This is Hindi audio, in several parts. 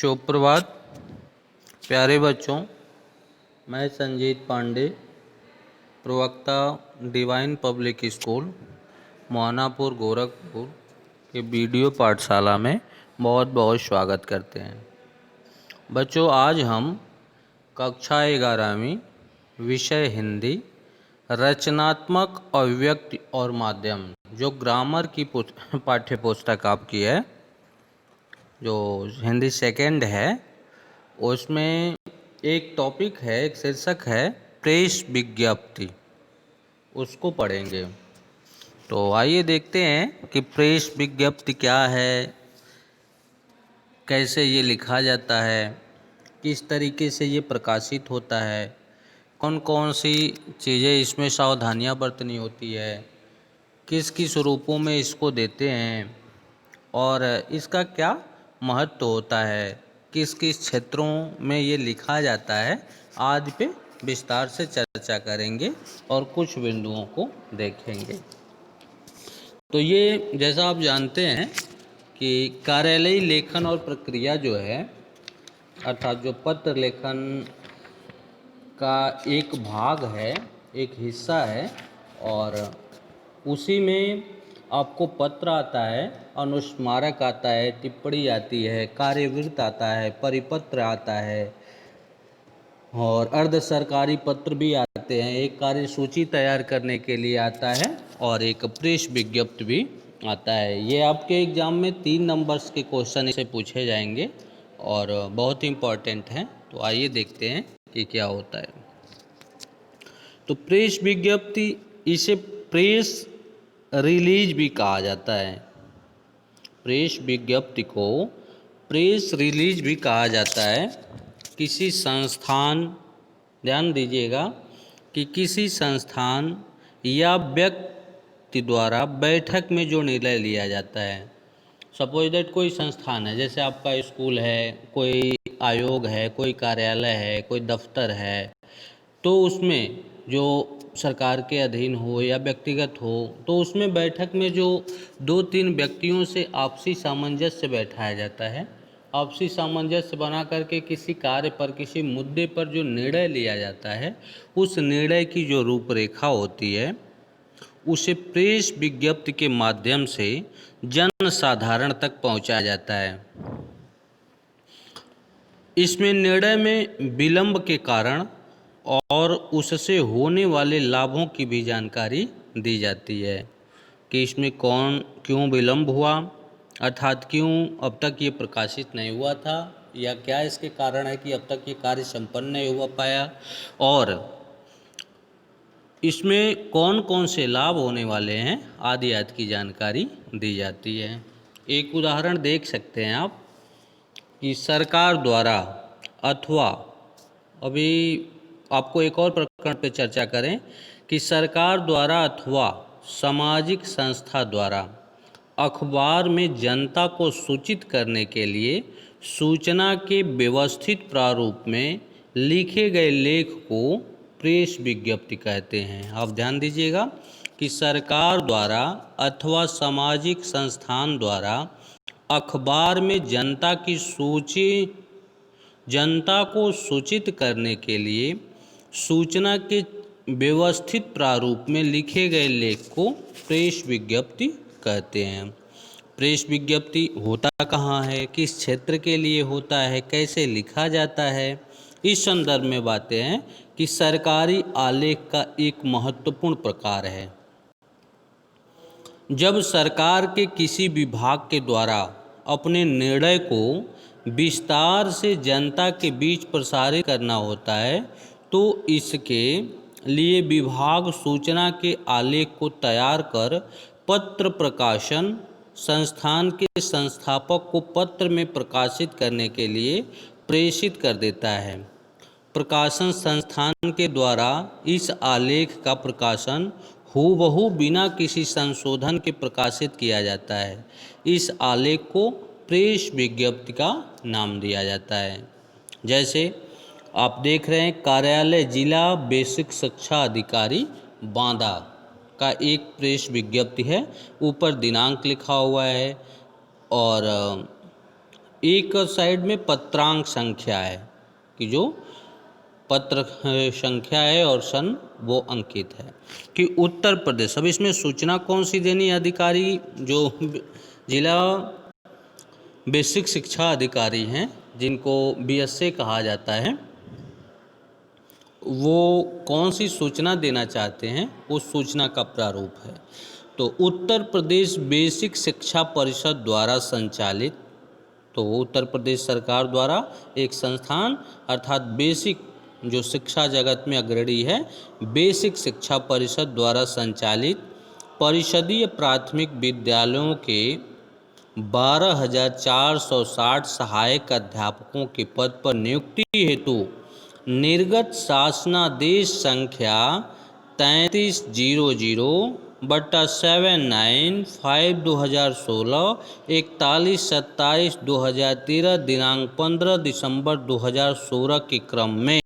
शुभ प्रभात प्यारे बच्चों। मैं संजीत पांडे, प्रवक्ता divine public school Mohanapur Gorakhpur के वीडियो पाठशाला में बहुत बहुत स्वागत करते हैं। बच्चों, आज हम कक्षा 11वीं विषय हिंदी रचनात्मक अभिव्यक्ति और माध्यम, जो ग्रामर की पाठ्य पुस्तक आपकी है, जो हिंदी सेकंड है, उसमें एक टॉपिक है, एक शीर्षक है प्रेस विज्ञप्ति, उसको पढ़ेंगे। तो आइए देखते हैं कि प्रेस विज्ञप्ति क्या है, कैसे ये लिखा जाता है, किस तरीके से ये प्रकाशित होता है, कौन कौन सी चीज़ें इसमें सावधानियां बरतनी होती है, किस किस रूपों में इसको देते हैं और इसका क्या महत्व होता है, किस किस क्षेत्रों में ये लिखा जाता है, आदि पे विस्तार से चर्चा करेंगे और कुछ बिंदुओं को देखेंगे। तो ये जैसा आप जानते हैं कि कार्यालयीय लेखन और प्रक्रिया जो है, अर्थात जो पत्र लेखन का एक भाग है, एक हिस्सा है, और उसी में आपको पत्र आता है, अनुस्मारक आता है, टिप्पणी आती है, कार्यवृत्त आता है, परिपत्र आता है और अर्ध सरकारी पत्र भी आते हैं। एक कार्यसूची तैयार करने के लिए आता है और एक प्रेस विज्ञप्ति भी आता है। ये आपके एग्जाम में 3 नंबर्स के क्वेश्चन इसे पूछे जाएंगे और बहुत इम्पॉर्टेंट हैं। तो आइए देखते हैं कि क्या होता है। तो प्रेस विज्ञप्ति, इसे प्रेस रिलीज भी कहा जाता है। प्रेस विज्ञप्ति को प्रेस रिलीज भी कहा जाता है। किसी संस्थान, ध्यान दीजिएगा कि किसी संस्थान या व्यक्ति द्वारा बैठक में जो निर्णय लिया जाता है, सपोज दैट कोई संस्थान है, जैसे आपका स्कूल है, कोई आयोग है, कोई कार्यालय है, कोई दफ्तर है, तो उसमें जो सरकार के अधीन हो या व्यक्तिगत हो, तो उसमें बैठक में जो 2-3 व्यक्तियों से आपसी सामंजस्य बैठाया जाता है। आपसी सामंजस्य बना करके किसी कार्य पर, किसी मुद्दे पर जो निर्णय लिया जाता है, उस निर्णय की जो रूपरेखा होती है, उसे प्रेस विज्ञप्ति के माध्यम से जन साधारण तक पहुंचाया जाता है। इसमें निर्णय में विलंब के कारण और उससे होने वाले लाभों की भी जानकारी दी जाती है कि इसमें क्यों विलंब हुआ, अर्थात क्यों अब तक ये प्रकाशित नहीं हुआ था, या क्या इसके कारण है कि अब तक ये कार्य संपन्न नहीं हुआ पाया, और इसमें कौन कौन से लाभ होने वाले हैं, आदि आदि की जानकारी दी जाती है। एक उदाहरण देख सकते हैं आप कि सरकार द्वारा, अथवा अभी आपको एक और प्रकरण पे चर्चा करें कि सरकार द्वारा अथवा सामाजिक संस्था द्वारा अखबार में जनता को सूचित करने के लिए सूचना के व्यवस्थित प्रारूप में लिखे गए लेख को प्रेस विज्ञप्ति कहते हैं। आप ध्यान दीजिएगा कि सरकार द्वारा अथवा सामाजिक संस्थान द्वारा अखबार में जनता को सूचित करने के लिए सूचना के व्यवस्थित प्रारूप में लिखे गए लेख को प्रेस विज्ञप्ति कहते हैं। प्रेस विज्ञप्ति होता कहाँ है, किस क्षेत्र के लिए होता है, कैसे लिखा जाता है, इस संदर्भ में बातें हैं कि सरकारी आलेख का एक महत्वपूर्ण प्रकार है। जब सरकार के किसी विभाग के द्वारा अपने निर्णय को विस्तार से जनता के बीच प्रसारित करना होता है, तो इसके लिए विभाग सूचना के आलेख को तैयार कर पत्र प्रकाशन संस्थान के संस्थापक को पत्र में प्रकाशित करने के लिए प्रेषित कर देता है। प्रकाशन संस्थान के द्वारा इस आलेख का प्रकाशन हूबहू बिना किसी संशोधन के प्रकाशित किया जाता है। इस आलेख को प्रेस विज्ञप्ति का नाम दिया जाता है। जैसे आप देख रहे हैं, कार्यालय जिला बेसिक शिक्षा अधिकारी बांदा का एक प्रेस विज्ञप्ति है, ऊपर दिनांक लिखा हुआ है और एक साइड में पत्रांक संख्या है कि जो पत्र संख्या है और सन वो अंकित है कि उत्तर प्रदेश। अब इसमें सूचना कौन सी देनी है? अधिकारी जो जिला बेसिक शिक्षा अधिकारी हैं, जिनको बीएसए कहा जाता है, वो कौन सी सूचना देना चाहते हैं, उस सूचना का प्रारूप है। तो उत्तर प्रदेश बेसिक शिक्षा परिषद द्वारा संचालित, तो उत्तर प्रदेश सरकार द्वारा एक संस्थान अर्थात बेसिक, जो शिक्षा जगत में अग्रणी है, बेसिक शिक्षा परिषद द्वारा संचालित परिषदीय प्राथमिक विद्यालयों के 12,460 सहायक अध्यापकों के पद पर नियुक्ति हेतु निर्गत शासनादेश संख्या 3300/79/5/2016 41/27/2013 दिनांक 15 दिसंबर 2016 के क्रम में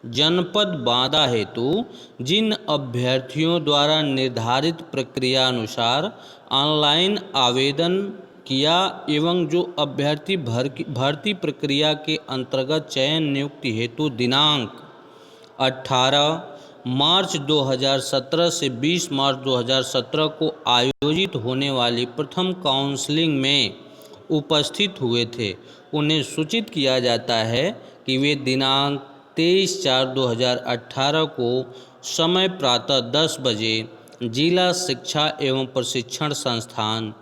जनपद बांदा हेतु जिन अभ्यर्थियों द्वारा निर्धारित प्रक्रिया अनुसार ऑनलाइन आवेदन किया एवं जो अभ्यर्थी भर्ती प्रक्रिया के अंतर्गत चयन नियुक्ति हेतु दिनांक 18 मार्च 2017 से 20 मार्च 2017 को आयोजित होने वाली प्रथम काउंसलिंग में उपस्थित हुए थे, उन्हें सूचित किया जाता है कि वे दिनांक 23/4/2018 को समय प्रातः 10 बजे जिला शिक्षा एवं प्रशिक्षण संस्थान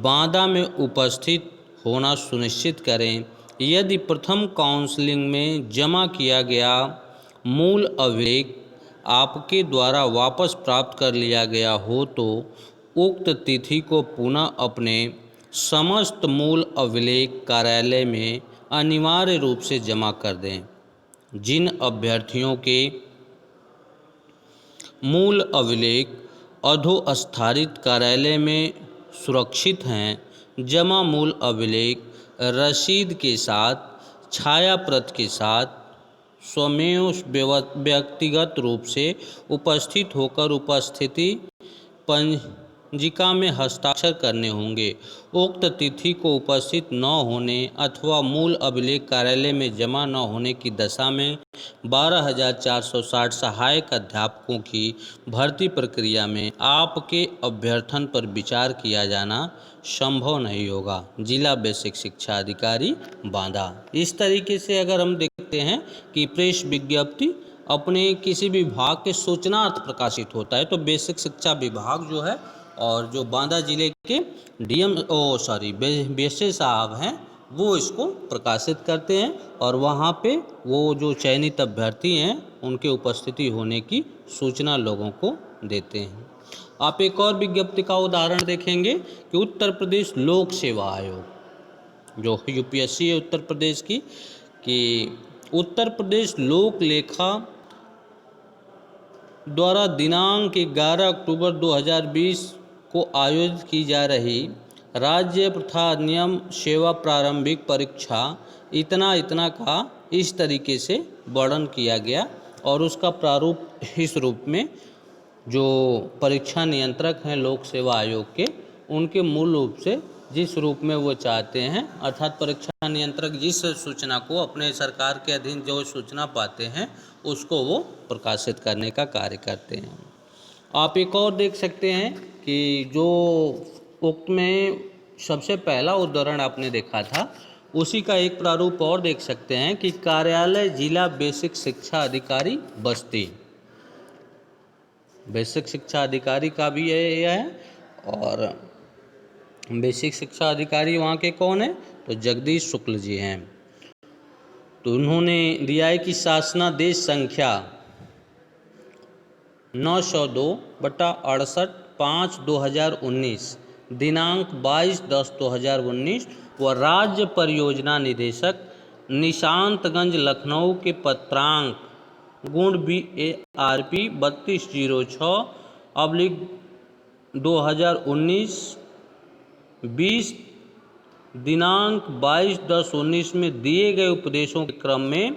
बांदा में उपस्थित होना सुनिश्चित करें। यदि प्रथम काउंसलिंग में जमा किया गया मूल अभिलेख आपके द्वारा वापस प्राप्त कर लिया गया हो तो उक्त तिथि को पुनः अपने समस्त मूल अभिलेख कार्यालय में अनिवार्य रूप से जमा कर दें। जिन अभ्यर्थियों के मूल अभिलेख अधोस्थानित कार्यालय में सुरक्षित हैं, जमा मूल अभिलेख रसीद के साथ छायाप्रत के साथ स्वमेव व्यक्तिगत रूप से उपस्थित होकर उपस्थिति पंजिका में हस्ताक्षर करने होंगे। उक्त तिथि को उपस्थित न होने अथवा मूल अभिलेख कार्यालय में जमा न होने की दशा में 12,460 सहायक अध्यापकों की भर्ती प्रक्रिया में आपके अभ्यर्थन पर विचार किया जाना संभव नहीं होगा। जिला बेसिक शिक्षा अधिकारी बांदा। इस तरीके से अगर हम देखते हैं कि प्रेस विज्ञप्ति अपने किसी विभाग के सूचनार्थ प्रकाशित होता है, तो बेसिक शिक्षा विभाग जो है और जो बांदा जिले के बीएसए साहब हैं, वो इसको प्रकाशित करते हैं और वहाँ पे वो जो चयनित अभ्यर्थी हैं उनके उपस्थिति होने की सूचना लोगों को देते हैं। आप एक और विज्ञप्ति का उदाहरण देखेंगे कि उत्तर प्रदेश लोक सेवा आयोग, जो यूपीएससी है उत्तर प्रदेश की, कि उत्तर प्रदेश लोक लेखा द्वारा दिनांक 11 अक्टूबर 2020 को आयोजित की जा रही राज्य तथा नियम सेवा प्रारंभिक परीक्षा इतना का इस तरीके से वर्णन किया गया और उसका प्रारूप इस रूप में जो परीक्षा नियंत्रक हैं लोक सेवा आयोग के, उनके मूल रूप से जिस रूप में वो चाहते हैं, अर्थात परीक्षा नियंत्रक जिस सूचना को अपने सरकार के अधीन जो सूचना पाते हैं उसको वो प्रकाशित करने का कार्य करते हैं। आप एक और देख सकते हैं कि जो उक्त में सबसे पहला उदाहरण आपने देखा था, उसी का एक प्रारूप और देख सकते हैं कि कार्यालय जिला बेसिक शिक्षा अधिकारी बस्ती, बेसिक शिक्षा अधिकारी का भी यह है और बेसिक शिक्षा अधिकारी वहाँ के कौन है, तो जगदीश शुक्ल जी हैं। तो उन्होंने दिया है कि शासनादेश संख्या 902/68/5/2019 दिनांक 22/10/2019 व राज्य परियोजना निदेशक निशांतगंज लखनऊ के पत्रांक गुण BARP 3206/2019-20 दिनांक 22/10/19 में दिए गए उपदेशों के क्रम में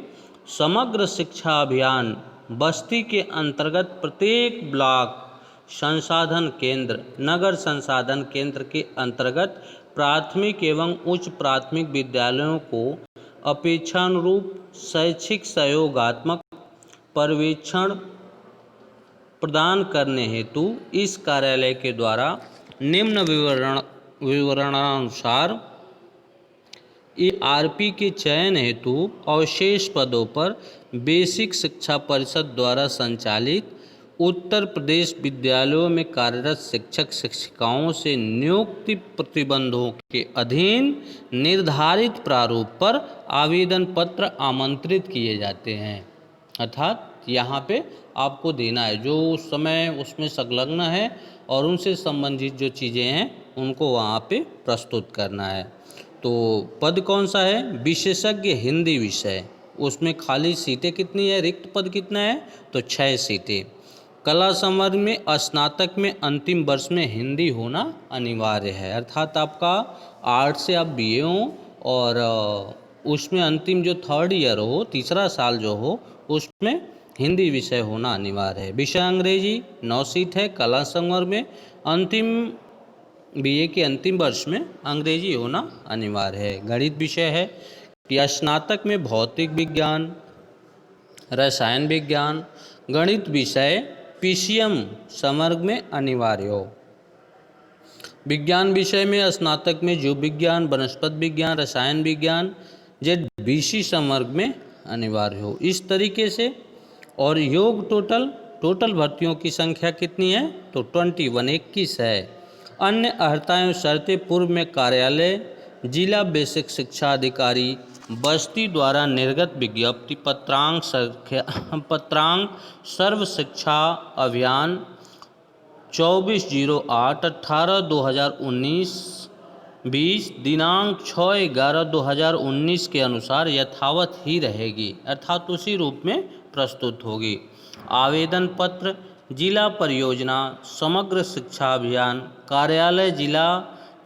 समग्र शिक्षा अभियान बस्ती के अंतर्गत प्रत्येक ब्लॉक संसाधन केंद्र, नगर संसाधन केंद्र के अंतर्गत प्राथमिक एवं उच्च प्राथमिक विद्यालयों को अपेक्षानुरूप शैक्षिक सहयोगात्मक पर्यवेक्षण प्रदान करने हेतु इस कार्यालय के द्वारा निम्न विवरणानुसार ARP के चयन हेतु अवशेष पदों पर बेसिक शिक्षा परिषद द्वारा संचालित उत्तर प्रदेश विद्यालयों में कार्यरत शिक्षक शिक्षिकाओं से नियुक्ति प्रतिबंधों के अधीन निर्धारित प्रारूप पर आवेदन पत्र आमंत्रित किए जाते हैं। अर्थात यहाँ पे आपको देना है जो उस समय उसमें संलग्न है और उनसे संबंधित जो चीज़ें हैं उनको वहाँ पे प्रस्तुत करना है। तो पद कौन सा है? विशेषज्ञ हिंदी विषय, उसमें खाली सीटें कितनी है, रिक्त पद कितना है? तो 6 सीटें। कला संवर्ग में स्नातक में अंतिम वर्ष में हिंदी होना अनिवार्य है। अर्थात आपका आर्ट्स से आप BA हो और उसमें अंतिम जो 3rd ईयर हो, तीसरा साल जो हो, उसमें हिंदी विषय होना अनिवार्य है। विषय अंग्रेजी 9 सीट है। कला संवर्ग में अंतिम BA के अंतिम वर्ष में अंग्रेजी होना अनिवार्य है। गणित विषय है कि स्नातक में भौतिक विज्ञान, रसायन विज्ञान, गणित विषय PCM संवर्ग में अनिवार्य हो। विज्ञान विषय में स्नातक में जीव विज्ञान, वनस्पति विज्ञान, रसायन विज्ञान ZBC संवर्ग में अनिवार्य हो। इस तरीके से और योग टोटल भर्तियों की संख्या कितनी है? तो 21 है। अन्य अर्हताएं और शर्तें पूर्व में कार्यालय जिला बेसिक शिक्षा अधिकारी बस्ती द्वारा निर्गत विज्ञप्ति पत्रांक सर्व शिक्षा अभियान 24/08/18/2019 20 दिनांक 6/11/2019 के अनुसार यथावत ही रहेगी, अर्थात उसी रूप में प्रस्तुत होगी। आवेदन पत्र जिला परियोजना समग्र शिक्षा अभियान कार्यालय जिला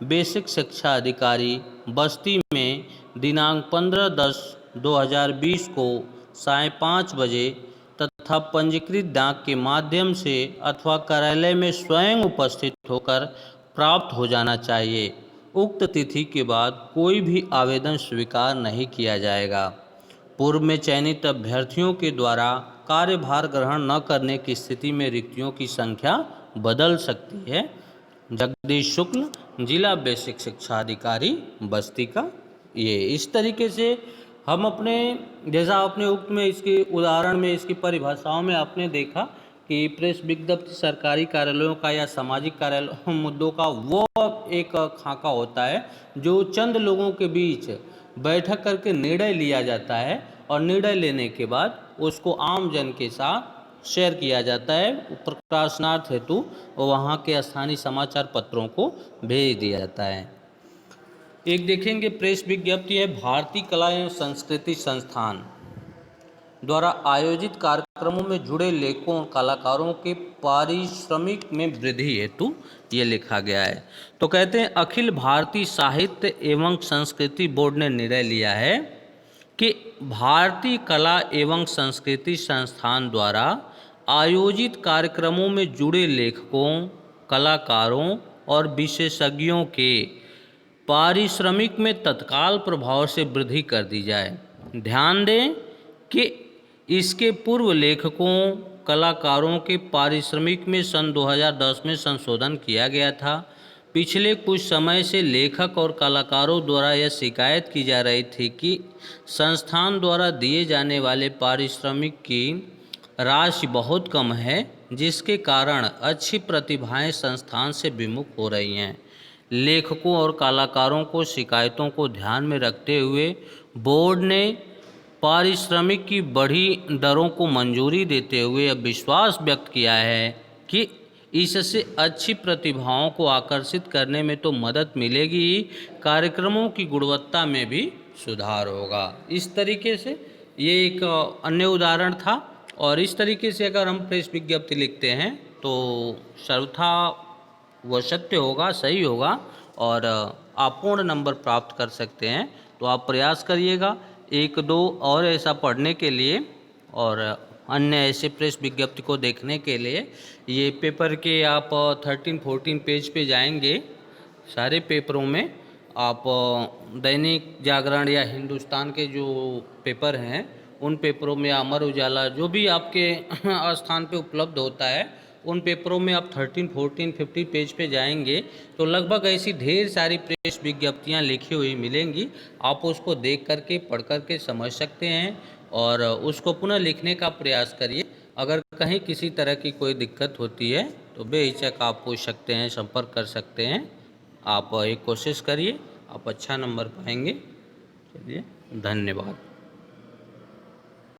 बेसिक शिक्षा अधिकारी बस्ती में दिनांक 15/10/2020 को 5:30 बजे तथा पंजीकृत डाक के माध्यम से अथवा कार्यालय में स्वयं उपस्थित होकर प्राप्त हो जाना चाहिए। उक्त तिथि के बाद कोई भी आवेदन स्वीकार नहीं किया जाएगा। पूर्व में चयनित अभ्यर्थियों के द्वारा कार्यभार ग्रहण न करने की स्थिति में रिक्तियों की संख्या बदल सकती है। जगदीश शुक्ल, जिला बेसिक शिक्षा अधिकारी बस्ती का ये इस तरीके से हम अपने जैसा आपने उक्त में इसके उदाहरण में इसकी परिभाषाओं में आपने देखा कि प्रेस विज्ञप्ति सरकारी कार्यालयों का या सामाजिक कार्यालयों मुद्दों का वो एक खाका होता है जो चंद लोगों के बीच बैठक करके निर्णय लिया जाता है और निर्णय लेने के बाद उसको आम जन के साथ शेयर किया जाता है, प्रकाशनार्थ हेतु वहाँ के स्थानीय समाचार पत्रों को भेज दिया जाता है। एक देखेंगे प्रेस विज्ञप्ति है भारतीय कला एवं संस्कृति संस्थान द्वारा आयोजित कार्यक्रमों में जुड़े लेखकों और कलाकारों के पारिश्रमिक में वृद्धि हेतु ये लिखा गया है। तो कहते हैं अखिल भारतीय साहित्य एवं संस्कृति बोर्ड ने निर्णय लिया है कि भारतीय कला एवं संस्कृति संस्थान द्वारा आयोजित कार्यक्रमों में जुड़े लेखकों, कलाकारों और विशेषज्ञों के पारिश्रमिक में तत्काल प्रभाव से वृद्धि कर दी जाए। ध्यान दें कि इसके पूर्व लेखकों, कलाकारों के पारिश्रमिक में सन 2010 में संशोधन किया गया था। पिछले कुछ समय से लेखक और कलाकारों द्वारा यह शिकायत की जा रही थी कि संस्थान द्वारा दिए जाने वाले पारिश्रमिक की राशि बहुत कम है, जिसके कारण अच्छी प्रतिभाएं संस्थान से विमुख हो रही हैं। लेखकों और कलाकारों को शिकायतों को ध्यान में रखते हुए बोर्ड ने पारिश्रमिक की बढ़ी दरों को मंजूरी देते हुए अब विश्वास व्यक्त किया है कि इससे अच्छी प्रतिभाओं को आकर्षित करने में तो मदद मिलेगी ही, कार्यक्रमों की गुणवत्ता में भी सुधार होगा। इस तरीके से ये एक अन्य उदाहरण था और इस तरीके से अगर हम प्रेस विज्ञप्ति लिखते हैं तो सर्वथा वह सत्य होगा, सही होगा और आप पूर्ण नंबर प्राप्त कर सकते हैं। तो आप प्रयास करिएगा 1-2 और ऐसा पढ़ने के लिए और अन्य ऐसे प्रेस विज्ञप्ति को देखने के लिए ये पेपर के आप 13-14 पेज पे जाएंगे सारे पेपरों में आप दैनिक जागरण या हिंदुस्तान के जो पेपर हैं उन पेपरों में, अमर उजाला, जो भी आपके स्थान पे उपलब्ध होता है उन पेपरों में आप 13, 14, 50 पेज पे जाएंगे तो लगभग ऐसी ढेर सारी प्रेस विज्ञप्तियां लिखी हुई मिलेंगी। आप उसको देख करके पढ़ करके समझ सकते हैं और उसको पुनः लिखने का प्रयास करिए। अगर कहीं किसी तरह की कोई दिक्कत होती है तो बेहिचक आप पूछ सकते हैं, संपर्क कर सकते हैं। आप एक कोशिश करिए, आप अच्छा नंबर पाएंगे। चलिए, धन्यवाद।